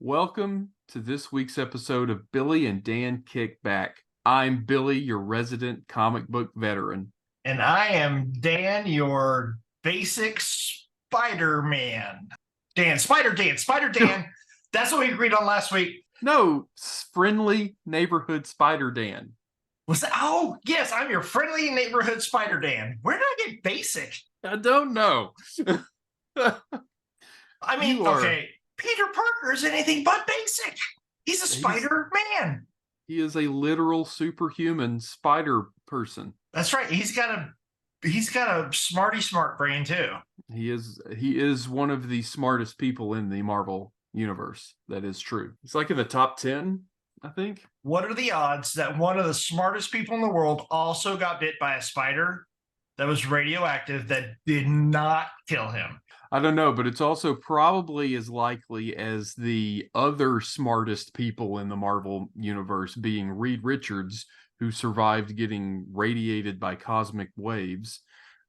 Welcome to this week's episode of Billy and Dan Kick Back. I'm Billy, your resident comic book veteran. And I am Dan, your basic Spider-Man. Spider-Dan. That's what we agreed on last week. No, friendly neighborhood Spider Dan. Was that? Oh, yes, I'm your friendly neighborhood Spider-Dan. Where did I get basic? I don't know. I mean, okay, Peter Parker is anything but basic. He's a Spider-Man. He is a literal superhuman spider person. That's right. He's got a smart brain too. He is one of the smartest people in the Marvel universe. That is true. It's like in the top 10, I think. What are the odds that one of the smartest people in the world also got bit by a spider that was radioactive that did not kill him? I don't know, but it's also probably as likely as the other smartest people in the Marvel universe being Reed Richards, who survived getting radiated by cosmic waves,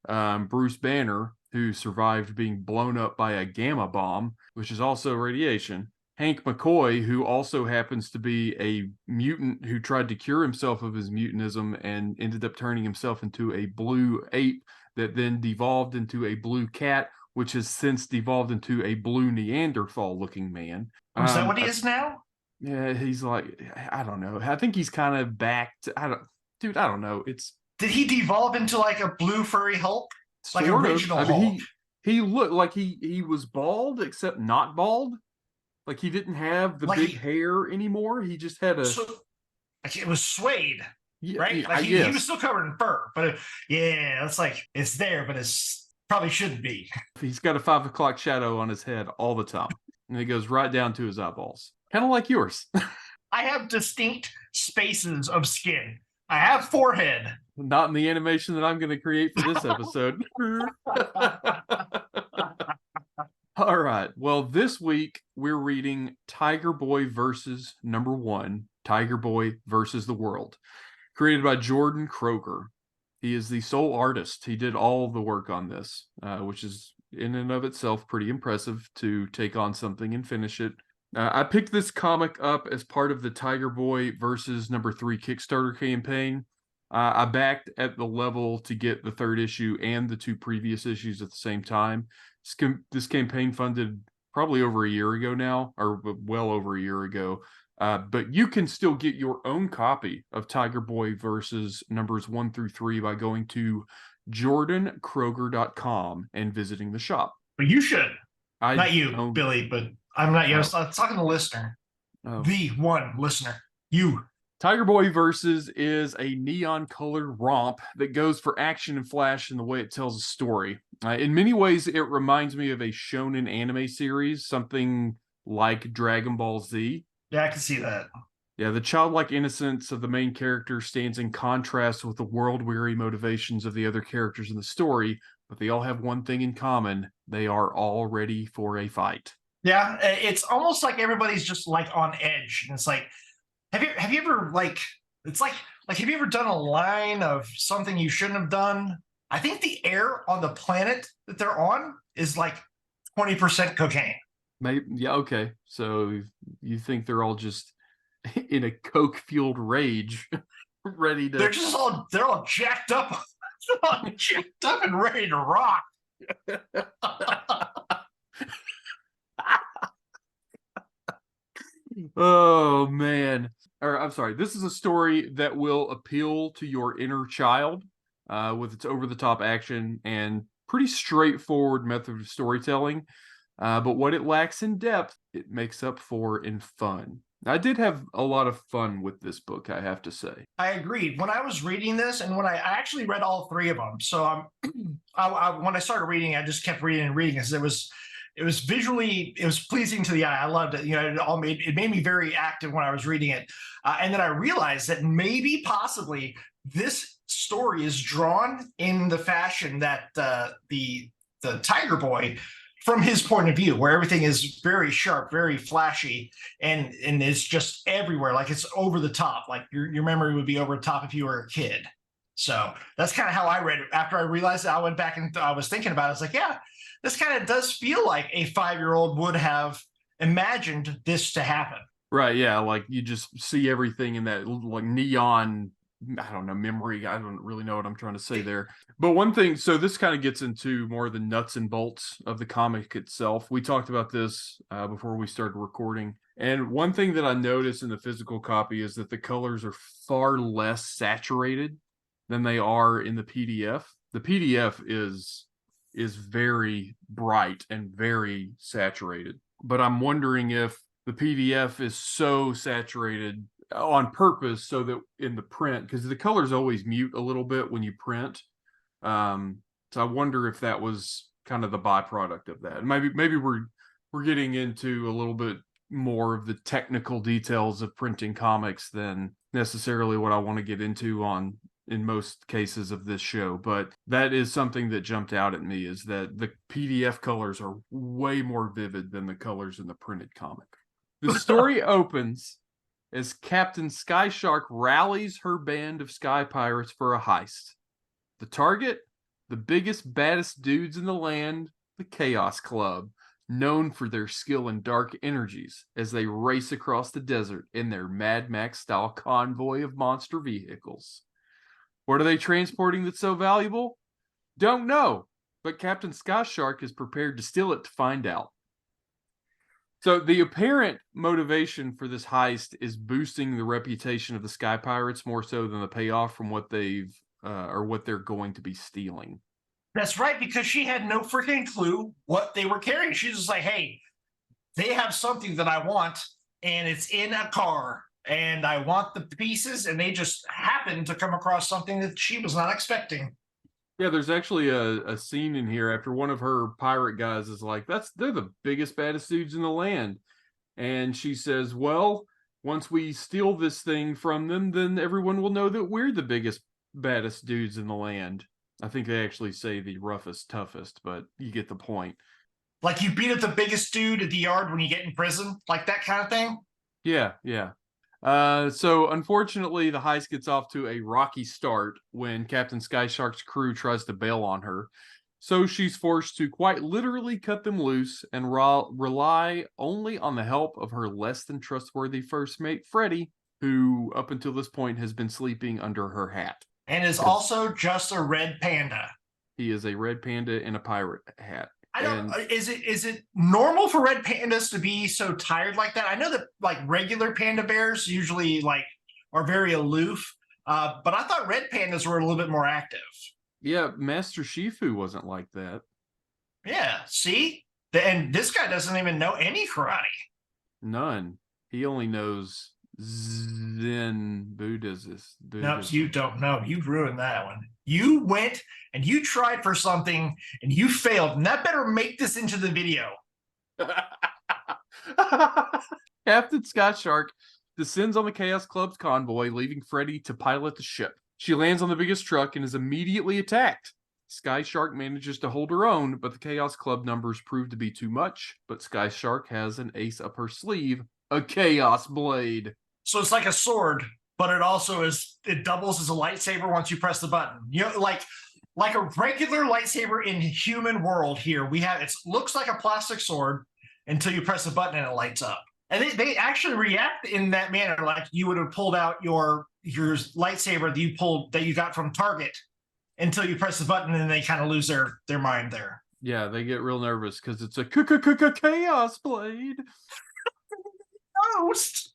Bruce Banner, who survived being blown up by a gamma bomb, which is also radiation, Hank McCoy, who also happens to be a mutant who tried to cure himself of his mutantism and ended up turning himself into a blue ape that then devolved into a blue cat, which has since devolved into a blue Neanderthal-looking man. Is that what he is now? Yeah, he's like, I don't know. I think he's kind of back to, I don't know. Did he devolve into like a blue furry Hulk? Like original Hulk? Mean, he looked like he was bald, except not bald. Like he didn't have the big hair anymore. He just had it was suede, right? Yeah, he was still covered in fur, but it's like it's there, but it's probably shouldn't be. He's got a 5 o'clock shadow on his head all the time, and it goes right down to his eyeballs, kind of like yours. I have distinct spaces of skin. I have forehead. Not in the animation that I'm going to create for this episode. All right. Well, this week we're reading Tiger Boy versus #1, Tiger Boy versus the World, created by Jordan Kroeger. He is the sole artist. He did all the work on this, which is in and of itself pretty impressive to take on something and finish it. I picked this comic up as part of the Tiger Boy versus #3 Kickstarter campaign. I backed at the level to get the 3rd issue and the 2 previous issues at the same time. This campaign funded probably over a year ago now, or well over a year ago. But you can still get your own copy of Tiger Boy versus numbers 1 through 3 by going to jordankroeger.com and visiting the shop. But you should. Not you, Billy, but I'm not you. I was talking to the listener. The one listener. You. Tiger Boy Versus is a neon-colored romp that goes for action and flash in the way it tells a story. In many ways, it reminds me of a shonen anime series, something like Dragon Ball Z. Yeah, I can see that. Yeah, the childlike innocence of the main character stands in contrast with the world-weary motivations of the other characters in the story, but they all have one thing in common. They are all ready for a fight. Yeah, it's almost like everybody's just like on edge. And it's like, have you ever have you ever done a line of something you shouldn't have done? I think the air on the planet that they're on is like 20% cocaine. Maybe, yeah, okay. So you think they're all just in a coke-fueled rage, ready to... They're all jacked up, jacked up and ready to rock. Oh, man. Or, I'm sorry. This is a story that will appeal to your inner child with its over-the-top action and pretty straightforward method of storytelling. But what it lacks in depth, it makes up for in fun. I did have a lot of fun with this book, I have to say. I agreed. When I was reading this, and when I actually read all 3 of them, so when I started reading, I just kept reading and reading because it was visually, it was pleasing to the eye. I loved it. It made me very active when I was reading it. And then I realized that maybe possibly this story is drawn in the fashion that the Tiger Boy, from his point of view, where everything is very sharp, very flashy, and it's just everywhere. Like it's over the top. Like your memory would be over the top if you were a kid. So that's kind of how I read it. After I realized it, I went back and I was thinking about it. I was like, yeah, this kind of does feel like a 5-year-old would have imagined this to happen. Right, yeah, like you just see everything in that like neon, I don't know, memory. I don't really know what I'm trying to say there. But one thing, so this kind of gets into more of the nuts and bolts of the comic itself. We talked about this before we started recording. And one thing that I noticed in the physical copy is that the colors are far less saturated than they are in the PDF. The PDF is very bright and very saturated. But I'm wondering if the PDF is so saturated on purpose so that in the print, because the colors always mute a little bit when you print. So I wonder if that was kind of the byproduct of that. Maybe we're getting into a little bit more of the technical details of printing comics than necessarily what I want to get into on in most cases of this show, but that is something that jumped out at me, is that the PDF colors are way more vivid than the colors in the printed comic. The story opens as Captain Skyshark rallies her band of sky pirates for a heist. The target, the biggest, baddest dudes in the land, the Chaos Club, known for their skill in dark energies as they race across the desert in their Mad Max-style convoy of monster vehicles. What are they transporting that's so valuable? Don't know, but Captain Skyshark is prepared to steal it to find out. So the apparent motivation for this heist is boosting the reputation of the Sky Pirates more so than the payoff from what they've or what they're going to be stealing. That's right, because she had no freaking clue what they were carrying. She's just like, hey, they have something that I want, and it's in a car, and I want the pieces, and they just happened to come across something that she was not expecting. Yeah, there's actually a scene in here after one of her pirate guys is like, they're the biggest, baddest dudes in the land. And she says, well, once we steal this thing from them, then everyone will know that we're the biggest, baddest dudes in the land. I think they actually say the roughest, toughest, but you get the point. Like you beat up the biggest dude at the yard when you get in prison, like that kind of thing. Yeah, yeah. So unfortunately, the heist gets off to a rocky start when Captain Skyshark's crew tries to bail on her. So she's forced to quite literally cut them loose and rely only on the help of her less than trustworthy first mate, Freddy, who up until this point has been sleeping under her hat. And is also just a red panda. He is a red panda in a pirate hat. I don't. Is it normal for red pandas to be so tired like that? I know that like regular panda bears usually like are very aloof, but I thought red pandas were a little bit more active. Yeah, Master Shifu wasn't like that. Yeah, see, and this guy doesn't even know any karate. None. He only knows Zen Buddhism. No, you don't know. You ruined that one. You went and you tried for something and you failed, and that better make this into the video. Captain Skyshark descends on the Chaos Club's convoy, leaving Freddy to pilot the ship. She lands on the biggest truck and is immediately attacked. Skyshark manages to hold her own, but the Chaos Club numbers prove to be too much. But Skyshark has an ace up her sleeve, a Chaos Blade. So it's like a sword, but it also it doubles as a lightsaber once you press the button. You know, like a regular lightsaber in human world here, we have it looks like a plastic sword until you press the button and it lights up. And they actually react in that manner, like you would have pulled out your lightsaber that you got from Target until you press the button, and they kind of lose their mind there. Yeah, they get real nervous because it's a Chaos Blade. Ghost.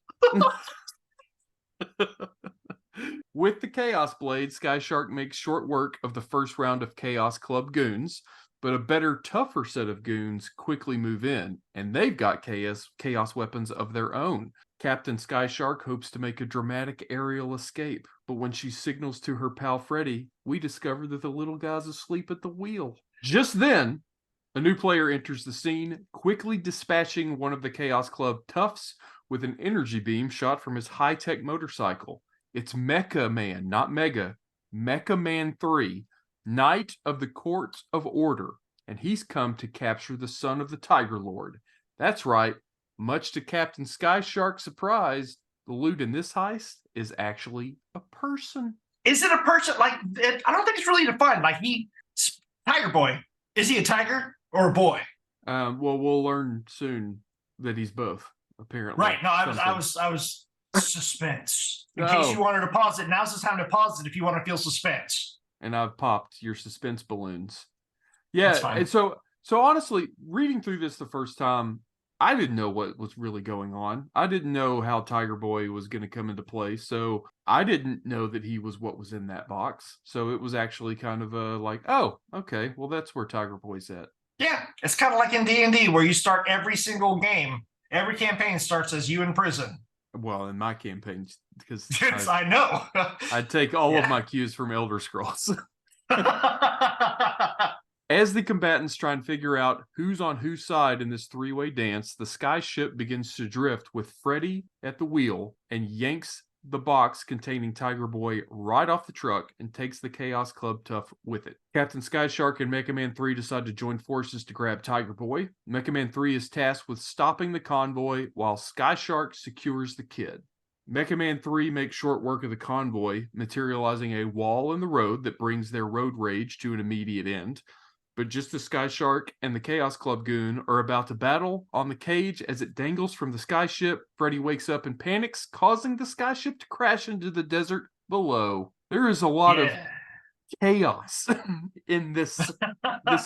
With the Chaos Blade, Skyshark makes short work of the first round of Chaos Club goons, but a better, tougher set of goons quickly move in, and they've got chaos weapons of their own. Captain Skyshark hopes to make a dramatic aerial escape, but when she signals to her pal Freddy, we discover that the little guy's asleep at the wheel. Just then, a new player enters the scene, quickly dispatching one of the Chaos Club toughs with an energy beam shot from his high-tech motorcycle. It's Mecha Man, not Mega. Mecha Man 3, Knight of the Courts of Order, and he's come to capture the son of the Tiger Lord. That's right, much to Captain Skyshark's surprise, the loot in this heist is actually a person. Is it a person? Like, I don't think it's really defined. Like, Tiger Boy. Is he a tiger or a boy? Well, we'll learn soon. that he's both, apparently. Right. No, Something. I was suspense. In case you Oh, wanted to pause it, now's the time to pause it if you want to feel suspense. and I've popped your suspense balloons. That's Yeah, and fine. so honestly, reading through this the first time, I didn't know what was really going on. I didn't know how Tiger Boy was going to come into play. So I didn't know that he was what was in that box. So it was actually kind of a like, oh, okay, well that's where Tiger Boy's at. Yeah, it's kind of like in D&D where you start every single game. Every campaign starts as you in prison. Well, in my campaigns, because Yes, I know. I take all of Yeah. my cues from Elder Scrolls. As the combatants try and figure out who's on whose side in this three-way dance, the sky ship begins to drift with Freddy at the wheel and yanks the box containing Tiger Boy right off the truck and takes the Chaos Club Tough with it. Captain Skyshark and Mecha Man 3 decide to join forces to grab Tiger Boy. Mecha Man 3 is tasked with stopping the convoy while Skyshark secures the kid. Mecha Man 3 makes short work of the convoy, materializing a wall in the road that brings their road rage to an immediate end. But just as Sky Shark and the Chaos Club goon are about to battle on the cage as it dangles from the skyship, Freddy wakes up and panics, causing the skyship to crash into the desert below. There is a lot of Yeah. chaos in this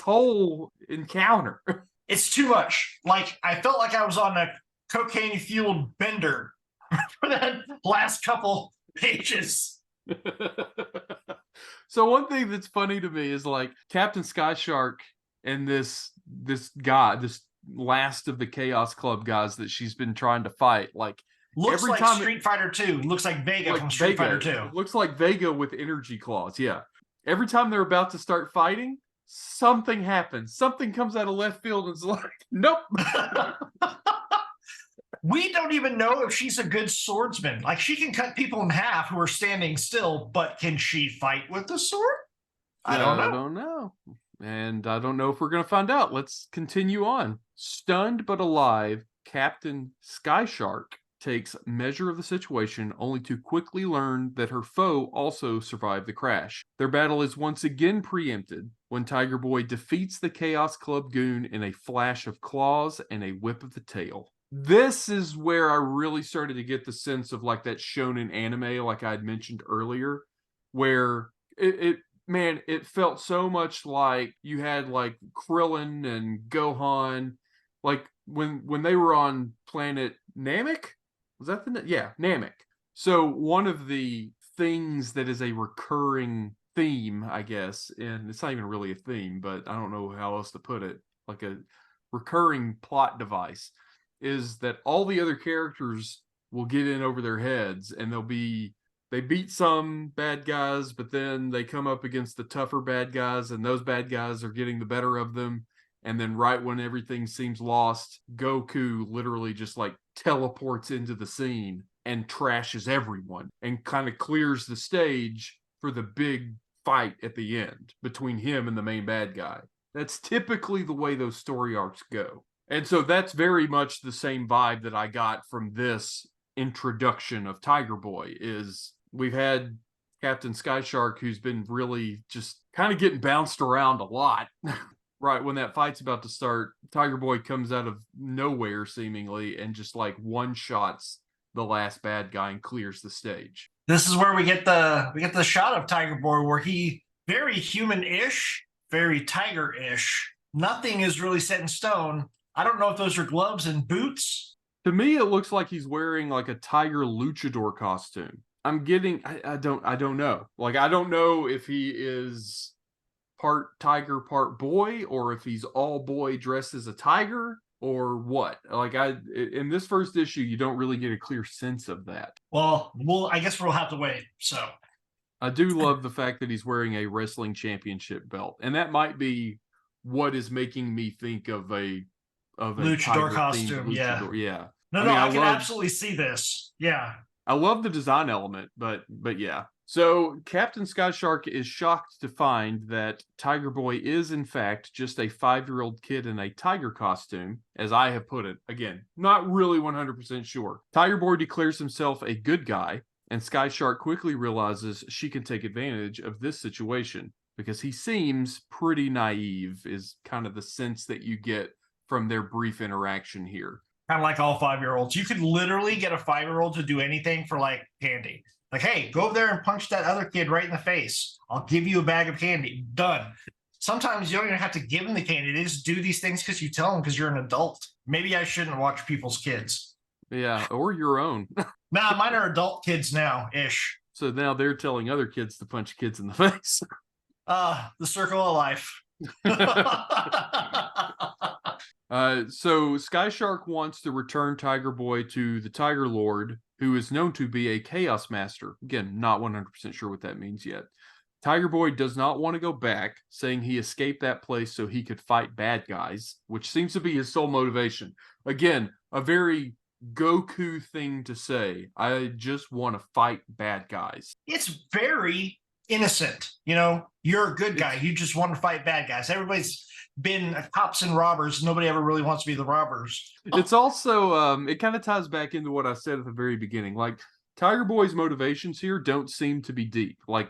whole encounter. It's too much. Like, I felt like I was on a cocaine fueled bender for that last couple pages. So one thing that's funny to me is like Captain Skyshark and this guy, this last of the Chaos Club guys that she's been trying to fight, like Looks every like time Street Fighter 2. Looks like Vega like from Street Fighter Vega. 2. It looks like Vega with energy claws. Yeah. Every time they're about to start fighting, something happens. Something comes out of left field and it's like, nope. We don't even know if she's a good swordsman. Like, she can cut people in half who are standing still, but can she fight with the sword? I don't I know. don't know. And I don't know if we're going to find out. Let's continue on. Stunned but alive, Captain Skyshark takes measure of the situation only to quickly learn that her foe also survived the crash. Their battle is once again preempted when Tiger Boy defeats the Chaos Club goon in a flash of claws and a whip of the tail. This is where I really started to get the sense of like that shonen anime, like I had mentioned earlier, where it man, it felt so much like you had like Krillin and Gohan, like when they were on planet Namek. Was that yeah, Namek? So one of the things that is a recurring theme, I guess, and it's not even really a theme, but I don't know how else to put it, like a recurring plot device, is that all the other characters will get in over their heads and they beat some bad guys, but then they come up against the tougher bad guys, and those bad guys are getting the better of them. And then, right when everything seems lost, Goku literally just like teleports into the scene and trashes everyone and kind of clears the stage for the big fight at the end between him and the main bad guy. That's typically the way those story arcs go. And so that's very much the same vibe that I got from this introduction of Tiger Boy. Is we've had Captain Skyshark, who's been really just kind of getting bounced around a lot. Right when that fight's about to start, Tiger Boy comes out of nowhere seemingly and just like one shots the last bad guy and clears the stage. This is where we get the shot of Tiger Boy where he very human-ish, very tiger-ish. Nothing is really set in stone. I don't know if those are gloves and boots. To me, it looks like he's wearing like a tiger luchador costume. I don't know. Like, I don't know if he is part tiger, part boy, or if he's all boy dressed as a tiger, or what. Like, in this first issue, you don't really get a clear sense of that. Well, I guess we'll have to wait. So I do love the fact that he's wearing a wrestling championship belt, and that might be what is making me think of a luchador costume, luchador. yeah. Yeah. No, I can absolutely see this. Yeah. I love the design element, but yeah. So Captain Skyshark is shocked to find that Tiger Boy is in fact just a 5-year-old kid in a tiger costume, as I have put it. Again, not really 100% sure. Tiger Boy declares himself a good guy, and Skyshark quickly realizes she can take advantage of this situation because he seems pretty naive, is kind of the sense that you get from their brief interaction here. Kind of like all 5-year-olds. You could literally get a 5-year-old to do anything for like candy. Like, hey, go over there and punch that other kid right in the face. I'll give you a bag of candy. Done. Sometimes you don't even have to give them the candy. They just do these things because you tell them because you're an adult. Maybe I shouldn't watch people's kids. Yeah, or your own. Nah, mine are adult kids now, ish. So now they're telling other kids to punch kids in the face. The circle of life. So Sky Shark wants to return Tiger Boy to the Tiger Lord, who is known to be a Chaos Master. Again, not 100% sure what that means yet. Tiger Boy does not want to go back, saying he escaped that place so he could fight bad guys, which seems to be his sole motivation. Again, a very Goku thing to say. I just want to fight bad guys. It's very innocent. You're a good guy. You just want to fight bad guys. Everybody's been cops and robbers. Nobody ever really wants to be the robbers. It's also it kind of ties back into what I said at the very beginning. Like Tiger Boy's motivations here don't seem to be deep. Like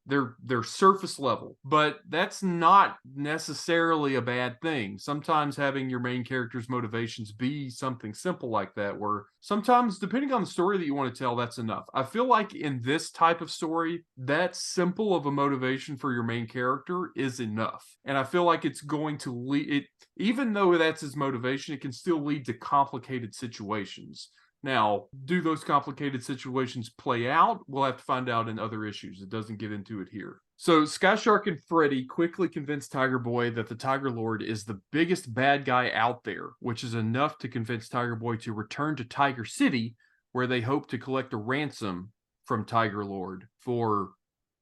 they're surface level, but that's not necessarily a bad thing. Sometimes having your main character's motivations be something simple like that, where sometimes depending on the story that you want to tell, that's enough. I feel like in this type of story, that simple of a motivation for your main character is enough. And I feel like it's going to lead it, even though that's his motivation, it can still lead to complicated situations. Now, do those complicated situations play out? We'll have to find out in other issues. It doesn't get into it here. So Sky Shark and Freddy quickly convince Tiger Boy that the Tiger Lord is the biggest bad guy out there, which is enough to convince Tiger Boy to return to Tiger City, where they hope to collect a ransom from Tiger Lord for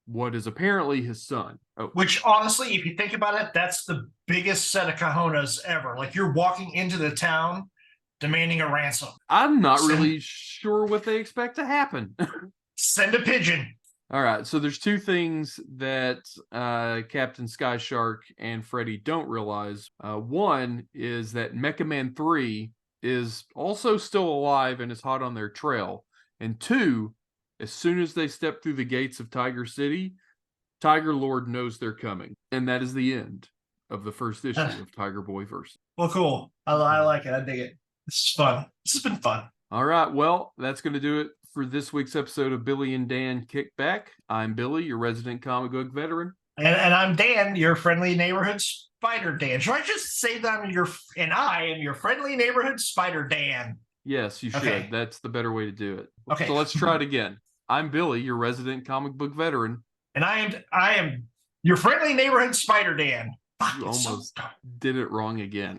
what is apparently his son. Oh. Which honestly, if you think about it, that's the biggest set of cojones ever. Like you're walking into the town demanding a ransom. I'm not really sure what they expect to happen. Send a pigeon. All right, so there's two things that Captain Sky Shark and Freddy don't realize. One is that Mecha Man 3 is also still alive and is hot on their trail. And two, as soon as they step through the gates of Tiger City, Tiger Lord knows they're coming. And that is the end of the first issue of Tiger Boy Versus. Well, cool. I like it. I dig it. This is fun. This has been fun. All right. Well, that's going to do it for this week's episode of Billy and Dan Kick Back. I'm Billy, your resident comic book veteran. And I'm Dan, your friendly neighborhood Spider Dan. Should I just say that I am your friendly neighborhood Spider Dan? Yes, you should. Okay. That's the better way to do it. Okay. So let's try it again. I'm Billy, your resident comic book veteran. And I am your friendly neighborhood Spider Dan. You almost did it wrong again.